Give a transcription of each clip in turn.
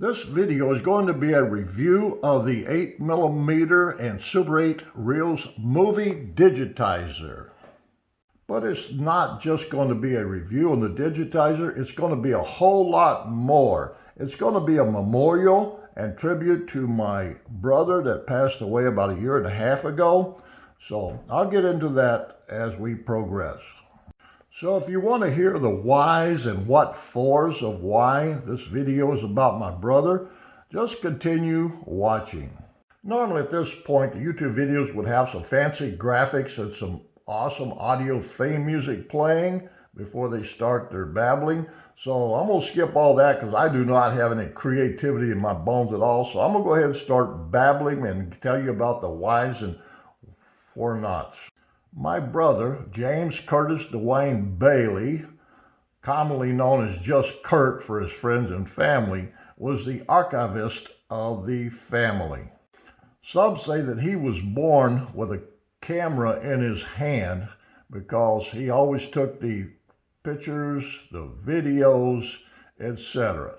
This video is going to be a review of the 8mm and Super 8 Reels movie Digitizer. But it's not just going to be a review on the Digitizer, it's going to be a whole lot more. It's going to be a memorial and tribute to my brother that passed away about 1.5 years ago. So I'll get into that as we progress. So if you want to hear the whys and what fors of why this video is about my brother, just continue watching. Normally at this point, the YouTube videos would have some fancy graphics and some awesome audio theme music playing before they start their babbling. So I'm going to skip all that because I do not have any creativity in my bones at all. So I'm going to go ahead and start babbling and tell you about the whys and for nots. My brother, James Curtis Dwayne Bailey, commonly known as just Kurt for his friends and family, was the archivist of the family. Some say that he was born with a camera in his hand because he always took the pictures, the videos, etc.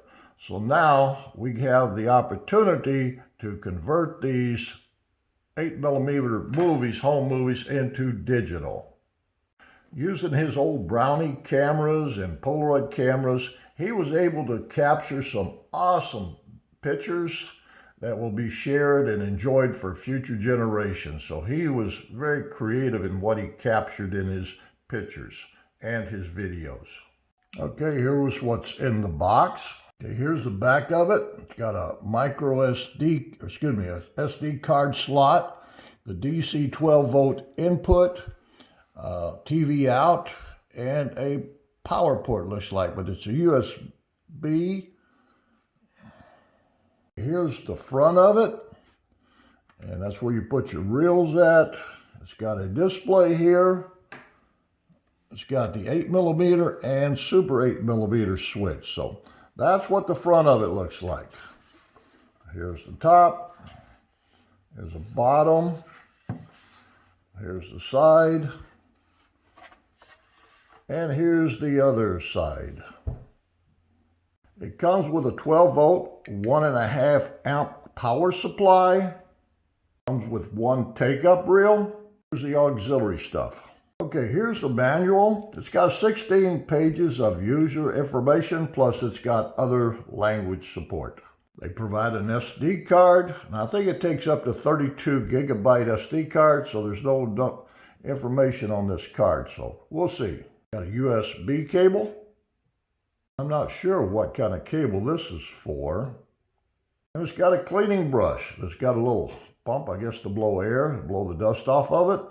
So now we have the opportunity to convert these 8mm movies, home movies, into digital. Using his old Brownie cameras and Polaroid cameras, he was able to capture some awesome pictures that will be shared and enjoyed for future generations. So he was very creative in what he captured in his pictures and his videos. Okay, here was what's in the box. Okay, here's the back of it. It's got a SD card slot, the DC 12-volt input, TV out, and a power port looks like, but it's a USB. Here's the front of it, and that's where you put your reels at. It's got a display here. It's got the 8mm and Super 8mm switch. So that's what the front of it looks like. Here's the top. Here's the bottom. Here's the side. And here's the other side. It comes with a 12-volt, 1.5 amp power supply. Comes with one take-up reel. Here's the auxiliary stuff. Okay, here's the manual. It's got 16 pages of user information, plus it's got other language support. They provide an SD card, and I think it takes up to 32 gigabyte SD card, so there's no information on this card, so we'll see. Got a USB cable. I'm not sure what kind of cable this is for. And it's got a cleaning brush. It's got a little pump, I guess, to blow air, blow the dust off of it.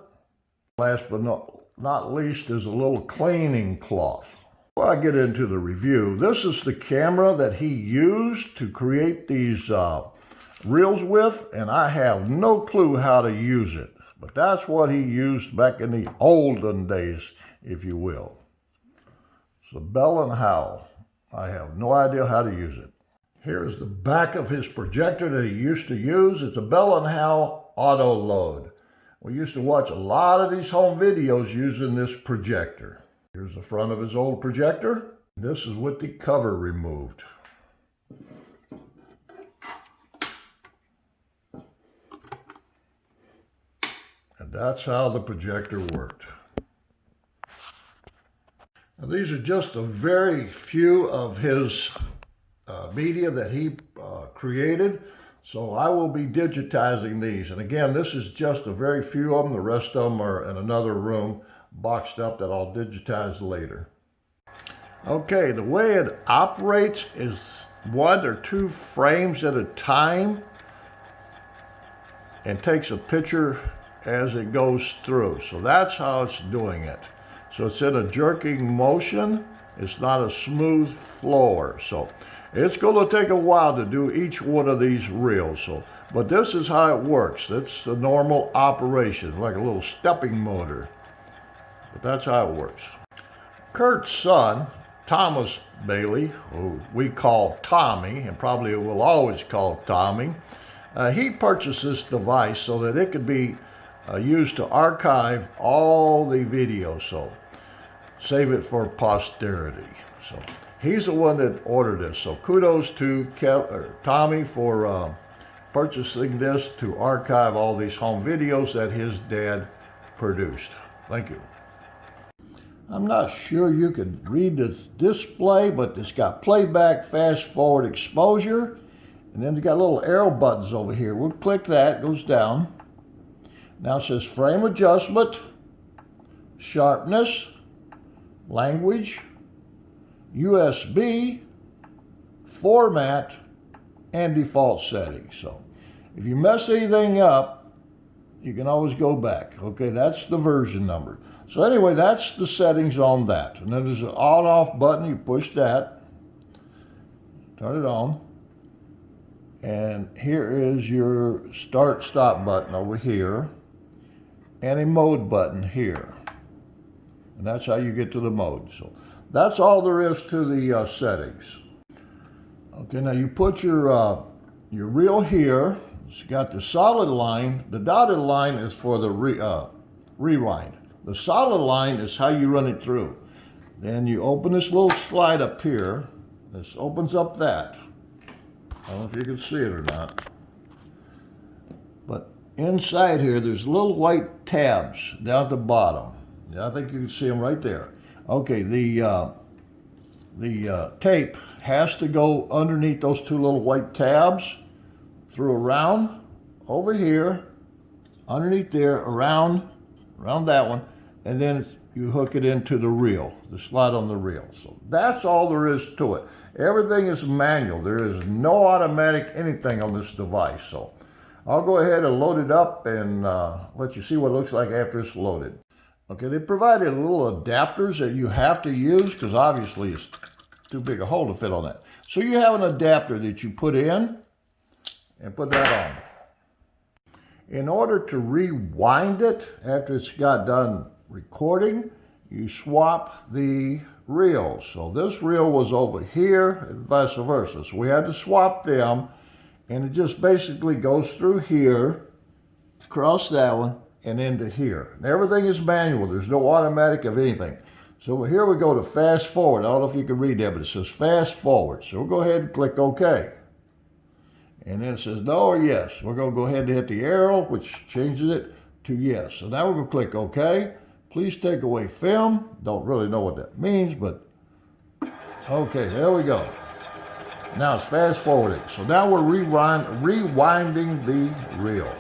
Last but not least is a little cleaning cloth. Before I get into the review, this is the camera that he used to create these reels with, and I have no clue how to use it. But that's what he used back in the olden days, if you will. It's the Bell & Howell. I have no idea how to use it. Here's the back of his projector that he used to use. It's a Bell & Howell Auto Load. We used to watch a lot of these home videos using this projector. Here's the front of his old projector. This is with the cover removed. And that's how the projector worked. Now, these are just a very few of his media that he created. So I will be digitizing these. And again, this is just a very few of them. The rest of them are in another room boxed up that I'll digitize later. Okay, the way it operates is 1 or 2 frames at a time and takes a picture as it goes through. So that's how it's doing it. So it's in a jerking motion. It's not a smooth flow. So it's going to take a while to do each one of these reels. But this is how it works. It's the normal operation, like a little stepping motor. But that's how it works. Kurt's son, Thomas Bailey, who we call Tommy, and probably will always call Tommy, he purchased this device so that it could be used to archive all the videos. So save it for posterity. So He's the one that ordered this. So kudos to Tommy for purchasing this to archive all these home videos that his dad produced. Thank you. I'm not sure you can read the display, but it's got playback, fast forward, exposure, and then it's got little arrow buttons over here. We'll click that, it goes down. Now it says frame adjustment, sharpness, language, USB, format, and default settings. So if you mess anything up, you can always go back. Okay, that's the version number. So anyway, that's the settings on that. And then there's an on-off button. You push that, turn it on. And here is your start-stop button over here, and a mode button here. And that's how you get to the mode. So that's all there is to the settings. Okay, now you put your reel here. It's got the solid line. The dotted line is for the rewind. The solid line is how you run it through. Then you open this little slide up here. This opens up that. I don't know if you can see it or not. But inside here, there's little white tabs down at the bottom. Yeah, I think you can see them right there. Okay, the tape has to go underneath those two little white tabs, through around over here, underneath there, around that one, and then you hook it into the reel, the slide on the reel. So that's all there is to it. Everything is manual. There is no automatic anything on this device. So I'll go ahead and load it up and let you see what it looks like after it's loaded. Okay, they provided little adapters that you have to use because obviously it's too big a hole to fit on that. So you have an adapter that you put in and put that on. In order to rewind it after it's got done recording, you swap the reels. So this reel was over here and vice versa. So we had to swap them, and it just basically goes through here, across that one, and into here. And everything is manual. There's no automatic of anything. So here we go to fast forward. I don't know if you can read that, but it says fast forward. So we'll go ahead and click OK. And then it says no or yes. We're going to go ahead and hit the arrow, which changes it to yes. So now we're going to click OK. Please take away film. Don't really know what that means, but okay, there we go. Now it's fast forwarding. So now we're rewinding the reel.